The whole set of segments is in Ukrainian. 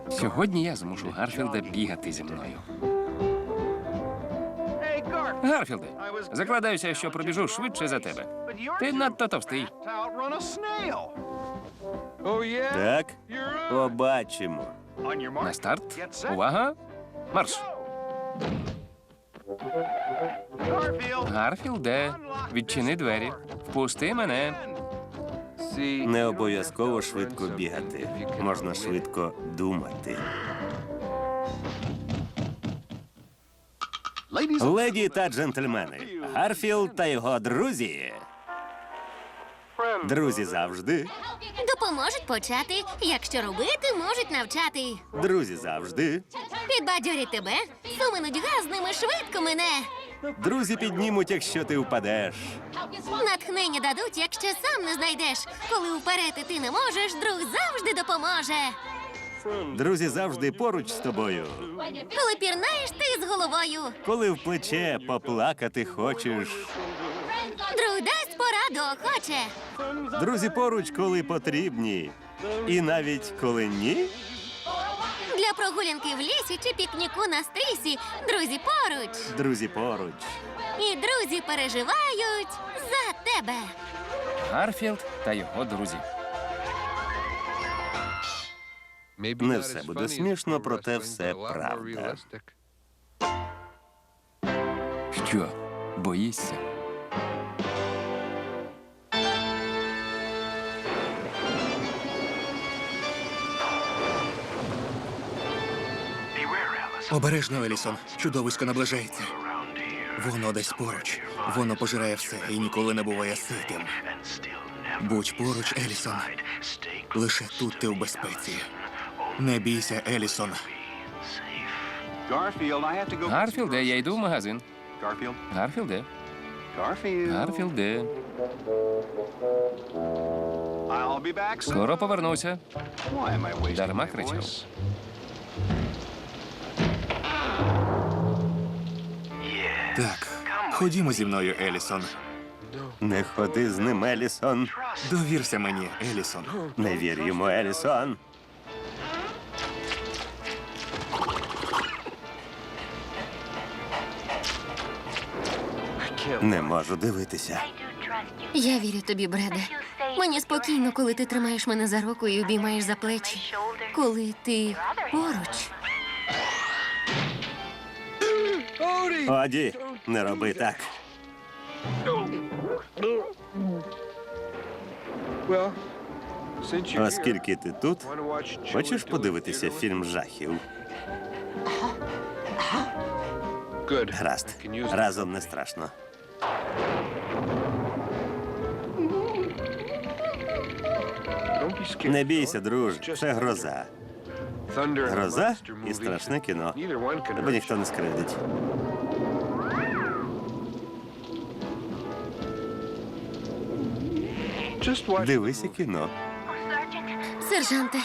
Сьогодні я змушу Гарфілда бігати зі мною. Гарфілде, закладаюся, що пробіжу швидше за тебе. Ти надто товстий. Так, побачимо. На старт. Увага. Марш. Гарфілде, відчини двері. Впусти мене. Не обов'язково швидко бігати. Можна швидко думати. Леді та джентльмени, Гарфілд та його друзі. Друзі завжди. Допоможуть почати. Якщо робити, можуть навчати. Друзі завжди. Підбадьорять тебе. Суми нудьга з ними швидко мине. Друзі піднімуть, якщо ти впадеш. Натхнення дадуть, якщо сам не знайдеш. Коли вперед ти не можеш, друг завжди допоможе. Друзі завжди поруч з тобою. Коли пірнаєш ти з головою. Коли в плече поплакати хочеш. Друг дасть пораду охоче. Друзі поруч, коли потрібні. І навіть коли ні. Для прогулянки в лісі чи пікніку на стрісі. Друзі поруч. Друзі поруч. І друзі переживають за тебе. Гарфілд та його друзі. Не все буде смішно, проте все правда. Що, боїшся? Обережно, Елісон. Чудовисько наближається. Воно десь поруч. Воно пожирає все і ніколи не буває ситим. Будь поруч, Елісон. Лише тут ти в безпеці. Не бійся, Елісон. Гарфілде, я йду в магазин. Гарфілде. Гарфілде. Скоро повернуся. Дарма кричав. Так, ходімо зі мною, Елісон. Не ходи з ним, Елісон. Довірся мені, Елісон. Не вір йому, Елісон. Не можу дивитися. Я вірю тобі, Бреде. Мені спокійно, коли ти тримаєш мене за руку і обіймаєш за плечі. Коли ти поруч. Оді, не роби так. Оскільки ти тут, хочеш подивитися фільм жахів? Гаразд. Разом не страшно. Не бійся, друже, це гроза. Гроза і страшне кіно. Тебе ніхто не скривдить. Дивися кіно. Сержанте,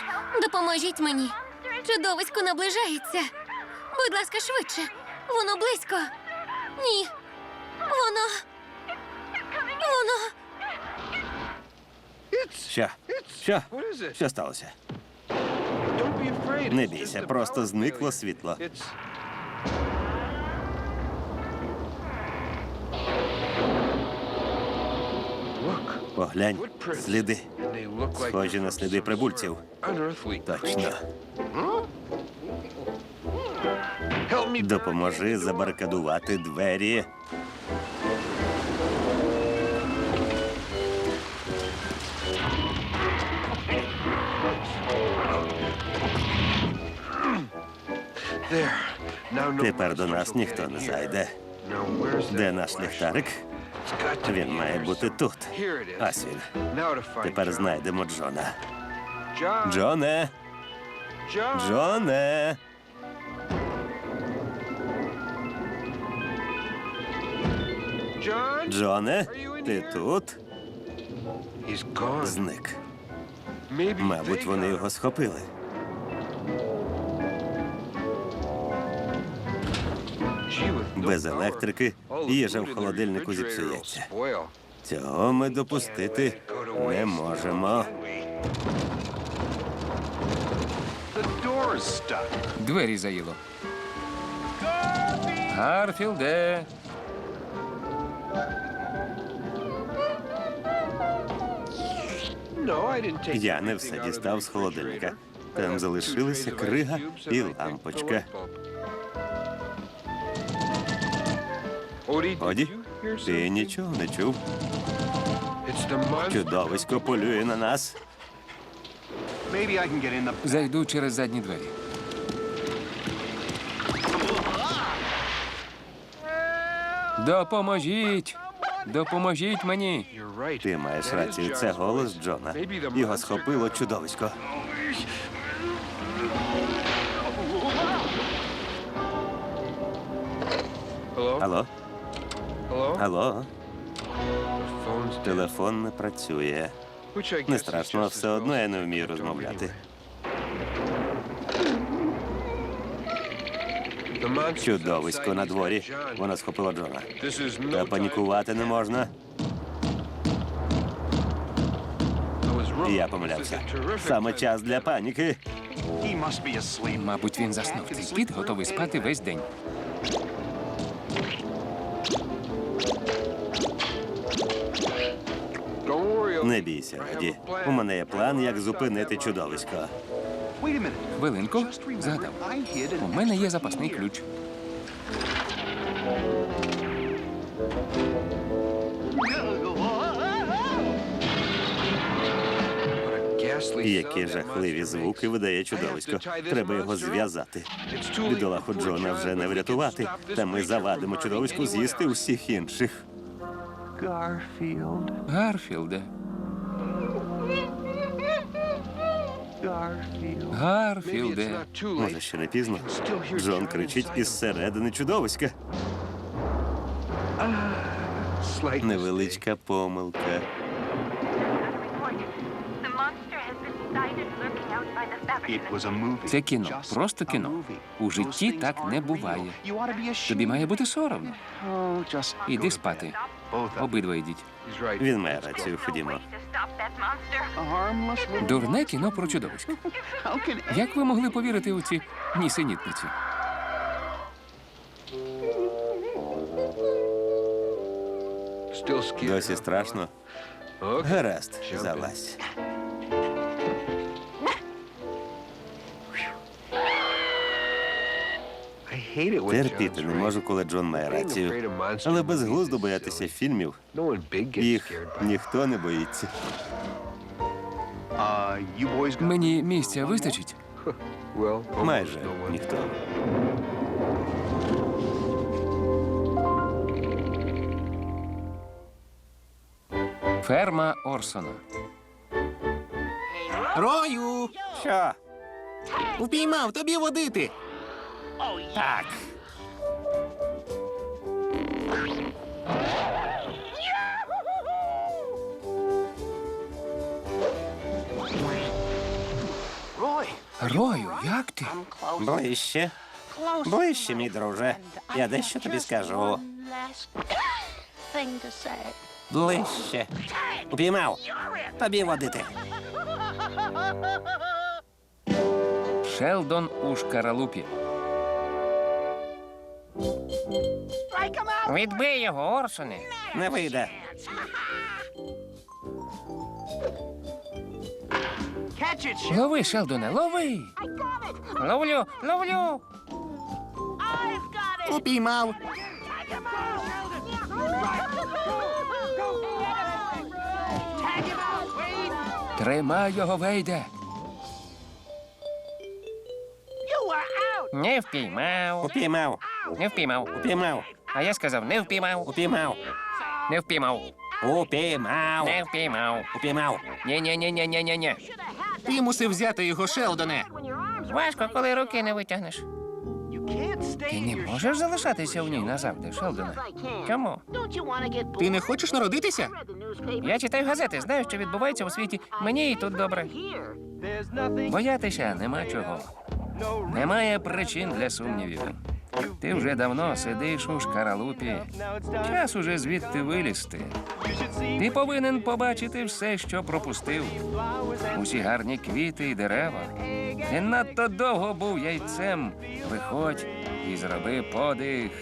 допоможіть мені. Чудовисько наближається. Будь ласка, швидше. Воно близько. Ні. Воно. Що? Що сталося? Не бійся, просто зникло світло. Поглянь, сліди. Схожі на сліди прибульців. Точно. Допоможи забарикадувати двері. Тепер до нас ніхто не зайде. Де наш ліхтарик? Він має бути тут. Ось він. Тепер знайдемо Джона. Джоне! Джоне! Джоне, ти тут? Зник. Мабуть, вони його схопили. Без електрики їжа в холодильнику зіпсується. Цього ми допустити не можемо. Двері заїло. Гарфілде. Я не все дістав з холодильника. Там залишилися крига і лампочка. Оді, ти нічого не чув? Чудовисько полює на нас. Зайду через задні двері. Допоможіть! Допоможіть мені! Ти маєш рацію, це голос Джона. Його схопило чудовисько. Алло? Алло? Телефон не працює. Не страшно, все одно я не вмію розмовляти. Чудовисько на дворі. Вона схопила Джона. Та панікувати не можна. Я помилявся. Саме час для паніки. Мабуть, він заснув. Цей кіт готовий спати весь день. Не бійся, Оді. У мене є план, як зупинити чудовисько. Хвилинку. Згадав. У мене є запасний ключ. Які жахливі звуки видає чудовисько. Треба його зв'язати. Бідолаху Джона вже не врятувати. Та ми завадимо чудовиську з'їсти усіх інших. Гарфілде. Гарфілде. Може, ще не пізно? Джон кричить із середини чудовиська. Невеличка помилка. Це кіно. Просто кіно. У житті так не буває. Тобі має бути соромно. Іди спати. Обидва йдіть. Він має рацію, ходімо. Дурне кіно про чудовисько. Як ви могли повірити у ці нісенітниці? Досі страшно? Гаразд, залазь. Терпіти не можу, коли Джон має рацію. Але безглуздо боятися фільмів. Їх ніхто не боїться. Мені місця вистачить? Майже ніхто. Ферма Орсона. Рою! Що? Упіймав тобі водити! Так. Рою, як ти? Ближче. Ближче, мій друже. Я дещо тобі скажу. Ближче. Упіймав. Тобі водити. Шелдон у шкаралупі. Відбий його, Орсоне. Не вийде. Лови, Шелдоне, лови! Ловлю, ловлю. Упіймав! Тримай його, Вейде! Не впіймав. Упіймав. Не впіймав. Упіймав. А я сказав, не впіймав. Упіймав. Не впіймав. Упіймав. Не впіймав. Упіймав. Ні-ні-ні-ні-ні-ні. Ти мусив взяти його, Шелдоне! Важко, коли руки не витягнеш. Ти не можеш залишатися в ній назавжди, Шелдоне. Чому? Ти не хочеш народитися? Я читаю газети, знаю, що відбувається у світі. Мені і тут добре. Боятися нема чого. Немає причин для сумнівів. Ти вже давно сидиш у шкаралупі. Час уже звідти вилізти. Ти повинен побачити все, що пропустив. Усі гарні квіти і дерева. Ти надто довго був яйцем. Виходь і зроби подих.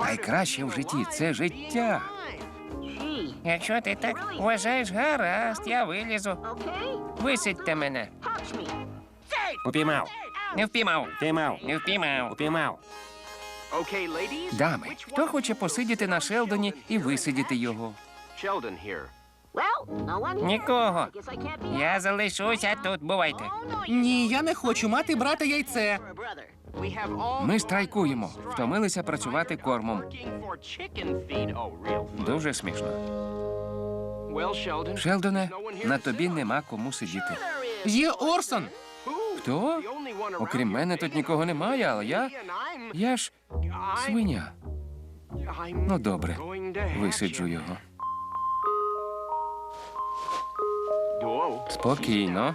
Найкраще в житті – це життя. Якщо ти так вважаєш, гаразд, я вилізу. Висадьте мене. Упіймав. Не впіймав. Упіймав. Не впіймав. Упіймав. Дами, хто хоче посидіти на Шелдоні і висидіти його? Нікого. Я залишуся тут, бувайте. Ні, я не хочу мати брата яйце. Ми страйкуємо. Втомилися працювати кормом. Дуже смішно. Шелдоне, на тобі нема кому сидіти. Є Орсон. Хто? Окрім мене тут нікого немає, але я ж свиня. Ну, добре. Висиджу його. Спокійно.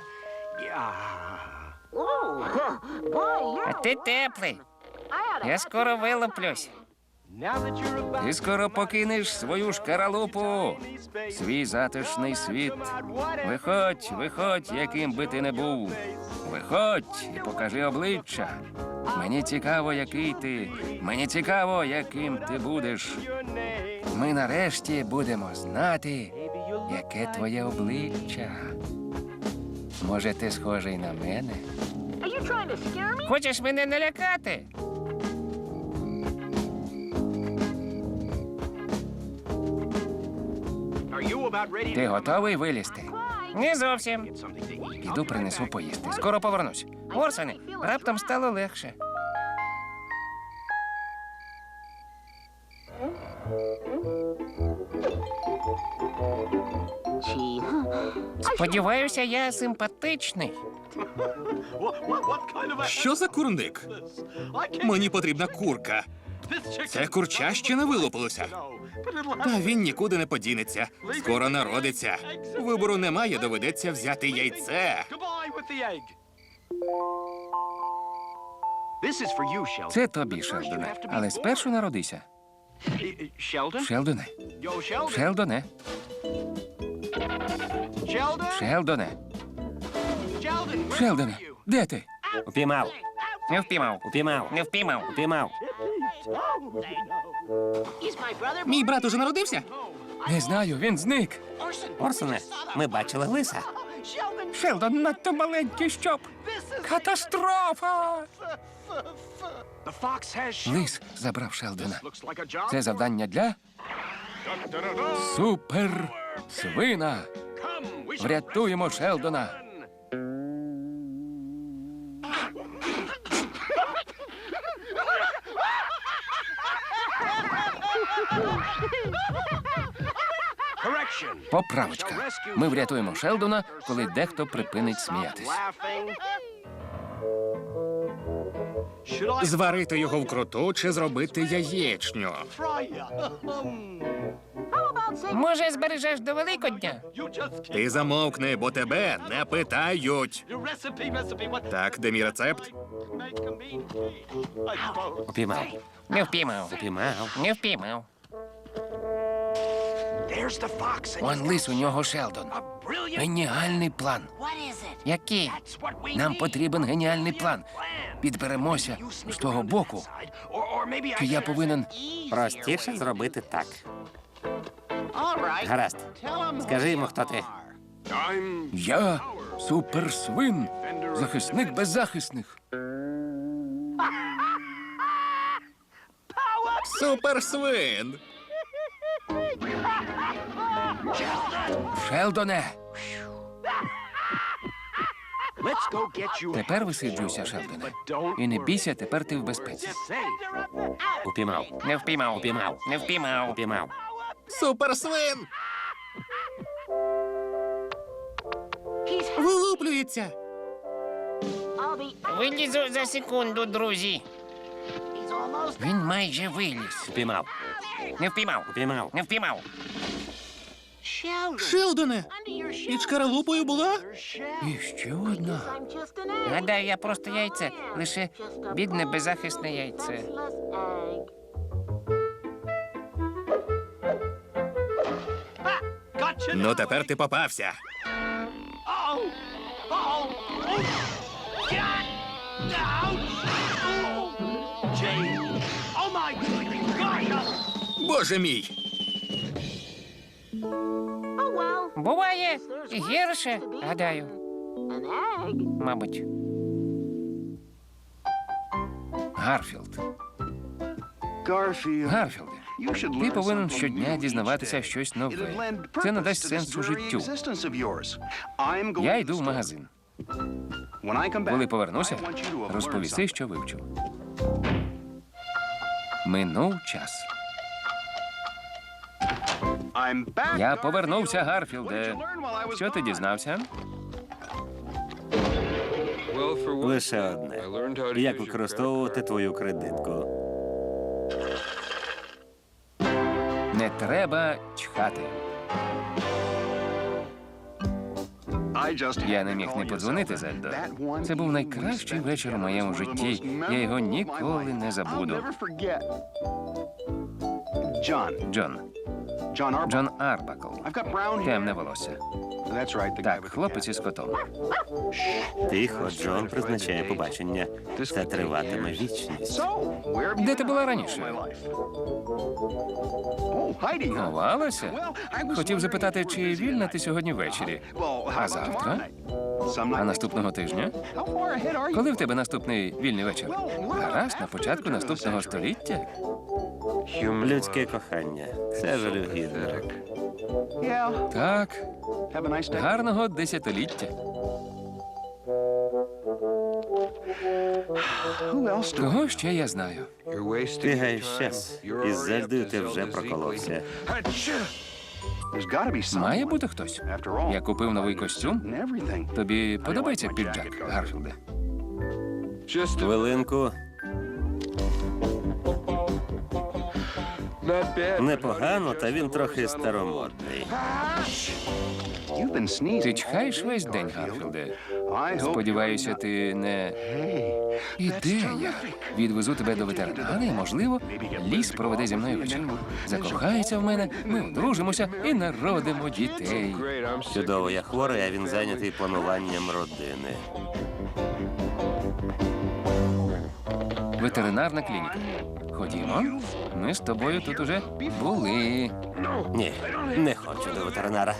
А ти теплий. Я скоро вилуплюсь. Ти скоро покинеш свою шкаралупу, свій затишний світ. Виходь, виходь, яким би ти не був. Виходь і покажи обличчя. Мені цікаво, який ти. Мені цікаво, яким ти будеш. Ми нарешті будемо знати, яке твоє обличчя. Може, ти схожий на мене? Хочеш мене налякати? Ти готовий вилізти? Не зовсім. Піду принесу поїсти. Скоро повернусь. Орсоне, раптом стало легше. Сподіваюся, я симпатичний. Що за курник? Мені потрібна курка. Це курча ще не вилупилося. Та він нікуди не подінеться. Скоро народиться. Вибору немає, доведеться взяти яйце. Це тобі, Шелдоне. Але спершу народися. Шелдоне. Шелдоне. Шелдоне. Шелдоне. Де ти? Упіймав. Не впіймав. Упіймав. Не впіймав. Упіймав. Мій брат уже народився? Не знаю, він зник. Орсоне, ми бачили лиса. Шелдон надто маленький, щоб. Катастрофа! Лис забрав Шелдона. Це завдання для суперсвина. Врятуємо Шелдона. Поправочка. Ми врятуємо Шелдона, коли дехто припинить сміятись. Зварити його вкруту чи зробити яєчню? Може, збережеш до Великодня? Ти замовкни, бо тебе не питають. Так, де мій рецепт? Упіймав. Не впіймав. Упіймав. Не впіймав. Он лис, у нього Шелдон. Геніальний план. Який? Нам потрібен геніальний план. Підберемося з того боку. Чи я повинен... Простіше зробити так. Гаразд. Скажи йому, хто ти. Я суперсвин, захисник беззахисних. Суперсвин! Шелдоне! Тепер висиджуйся, Шелдоне. І не бійся, тепер ти в безпеці. Упіймав. Не впіймав. Упіймав. Не впіймав. Упіймав. Суперсвин! Вилуплюється! Вилізу за секунду, друзі. Він майже виліз. Упіймав. Не впіймав. Упіймав. Не впіймав. Шелдоне! Під шкаралупою була? І ще одна. Гадаю, я просто яйце. Лише бідне беззахисне яйце. Ну, тепер ти попався. Боже мій! Буває і гірше, гадаю. Мабуть. Гарфілд. Гарфілде, ти повинен щодня дізнаватися щось нове. Це надасть сенсу життю. Я йду в магазин. Коли повернуся, розповіси, що вивчив. Минув час. Я повернувся, Гарфілде. Що ти дізнався? Лише одне. Як використовувати твою кредитку? Не треба чхати. Я не міг не подзвонити, Зельдо. Це був найкращий вечір у моєму житті. Я його ніколи не забуду. Джон. Джон Арбакл. Темне волосся. Так, хлопець із котом. Тихо, Джон призначає побачення. Це триватиме вічність. Де ти була раніше? Ховалася? Хотів запитати, чи вільна ти сьогодні ввечері? А завтра? А наступного тижня? Коли в тебе наступний вільний вечір? Гаразд, на початку наступного століття? Людське кохання. Це жалюгідно. Так, гарного десятиліття. Кого ще я знаю? Ти гаєш час. Із Зельдою ти вже проколовся. Має бути хтось. Я купив новий костюм. Тобі подобається піджак, Гарфілде? Хвилинку. Непогано, та він трохи старомодний. Ти чхаєш весь день, Гарфілде. Сподіваюся, ти не... Ідея. Відвезу тебе до ветеринара і, можливо, ліс проведе зі мною вечір. Закохається в мене, ми одружимося і народимо дітей. Чудово, я хворий, а він зайнятий плануванням родини. Ветеринарна клініка. Ходімо. Ми з тобою тут уже були. Ні, не хочу до ветеринара.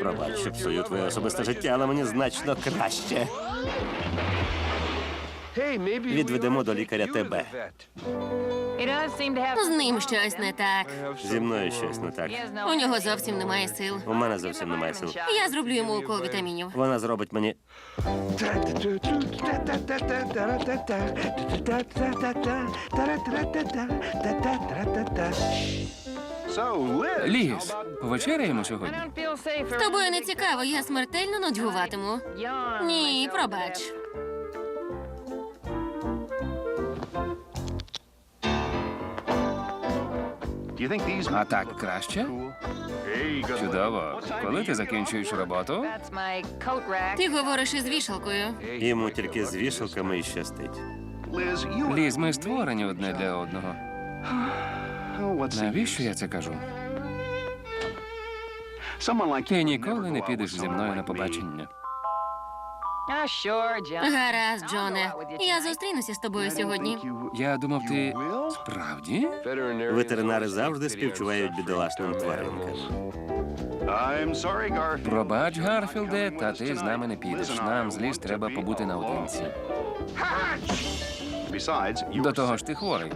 Пробач, що псую твоє особисте життя, але мені значно краще. Відведемо до лікаря тебе. З ним щось не так. Зі мною щось не так. У нього зовсім немає сил. У мене зовсім немає сил. Я зроблю йому укол вітамінів. Вона зробить мені. Ліс, повечеряємо сьогодні? З тобою не цікаво, я смертельно нудьгуватиму. Ні, пробач. А так краще? Чудово. Коли ти закінчуєш роботу? Ти говориш із вішалкою. Йому тільки з вішалками і щастить. Ліз, ми створені одне для одного. Навіщо я це кажу? Ти ніколи не підеш зі мною на побачення. Гаразд, Джоне. Я зустрінуся з тобою сьогодні. Я думав, ти справді? Ветеринари завжди співчувають бідолашним тваринкам. Пробач, Гарфілде, та ти з нами не підеш. Нам з Ліз треба побути наодинці. До того ж ти хворий.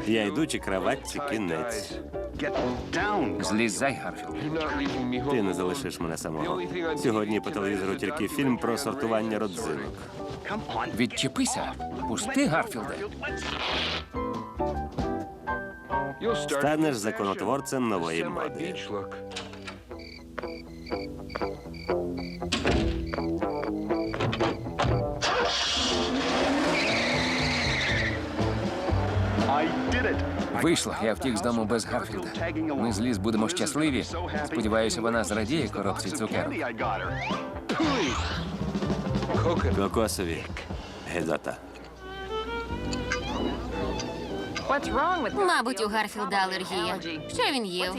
Я йду, чи краватці кінець. Злізай, Гарфілде. Ти не залишиш мене самого. Сьогодні по телевізору тільки фільм про сортування родзинок. Відчепися. Пусти, Гарфілде. Станеш законотворцем нової моди. I did it! Вийшло, я втік з дому без Гарфілда. Ми з Ліз будемо щасливі. Сподіваюся, вона зрадіє коробці цукерок. Кокосові. Гедота. Мабуть, у Гарфілда алергія. Що він їв?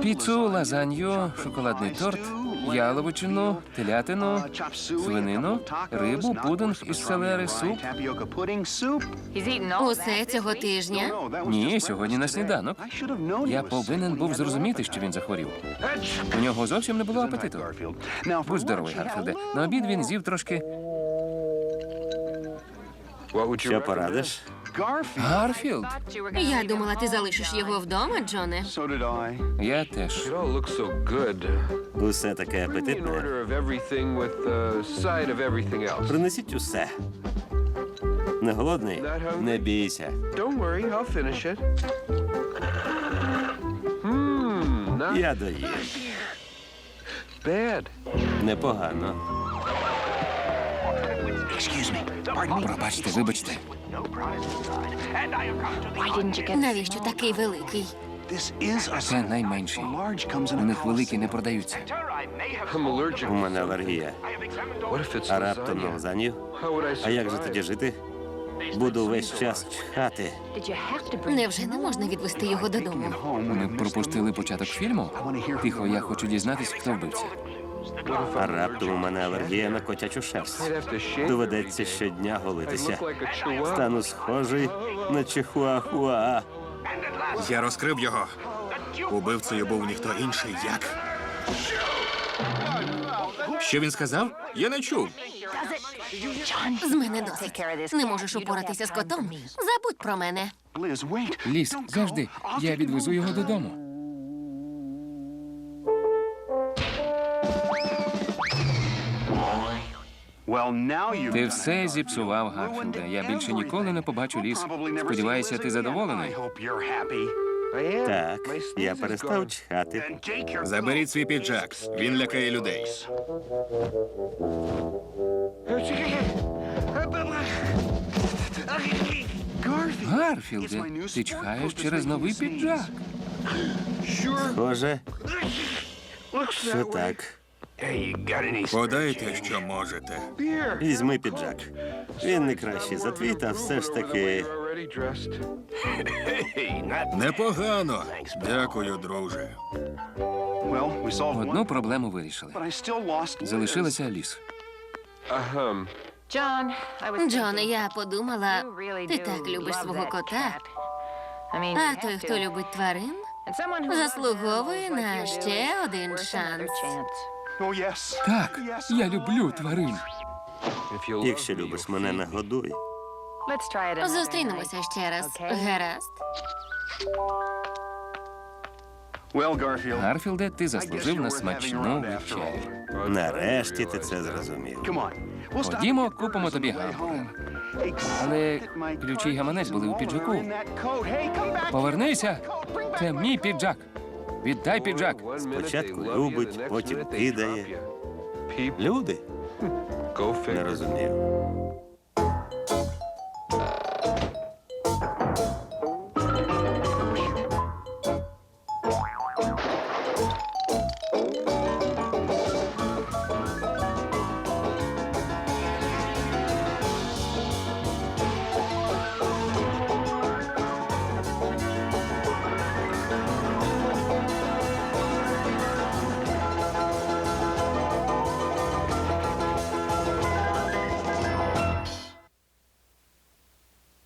Піцу, лазанью, шоколадний торт, яловичину, телятину, свинину, рибу, пудинг із селери, суп. Усе цього тижня? Ні, сьогодні на сніданок. Я повинен був зрозуміти, що він захворів. У нього зовсім не було апетиту. Будь здоровий, Гарфілде. На обід він з'їв трошки. Що порадиш? Гарфілд? Я думала, ти залишиш його вдома, Джоне. Я теж. Усе таке апетитне. Принесіть усе. Не голодний? Не бійся. Я доїм. Непогано. Пробачте, вибачте. Навіщо такий великий? Це найменший. У них великі не продаються. У мене алергія. А раптом на лазанью? А як же тоді жити? Буду весь час чхати. Невже не можна відвести його додому? Ми пропустили початок фільму. Тихо, я хочу дізнатись, хто вбивця. А раптом у мене алергія на котячу шерсть. Доведеться щодня голитися. Стану схожий на чихуахуа. Я розкрив його. Убивцею був ніхто інший, як. Що він сказав? Я не чув. З мене досить. Не можеш упоратися з котом? Забудь про мене. Ліз, завжди. Я відвезу його додому. Ти все зіпсував, Гарфілде. Я більше ніколи не побачу Ліз. Сподіваюся, ти задоволений? Так, я перестав чхати. Заберіть свій піджак. Він лякає людей. Гарфілде, ти чхаєш через новий піджак. Схоже, що так. Подайте, що можете. Візьми піджак. Він не кращий за твій, та все ж таки. Непогано. Дякую, друже. Одну проблему вирішили. Залишилася Ліз. Джоне, я подумала, ти так любиш свого кота. А той, хто любить тварин, заслуговує на ще один шанс. Так, я люблю тварин. Якщо любиш мене, нагодуй. Зустрінемося ще раз. Гаразд. Гарфілде, ти заслужив на смачну вечерю. Нарешті ти це зрозумів. Ходімо, купимо тобі гамбургер. Але ключі й гаманець були у піджаку. Повернися! Це мій піджак. Віддай піджак. Спочатку любить, потім кидає. Люди? Не розумів.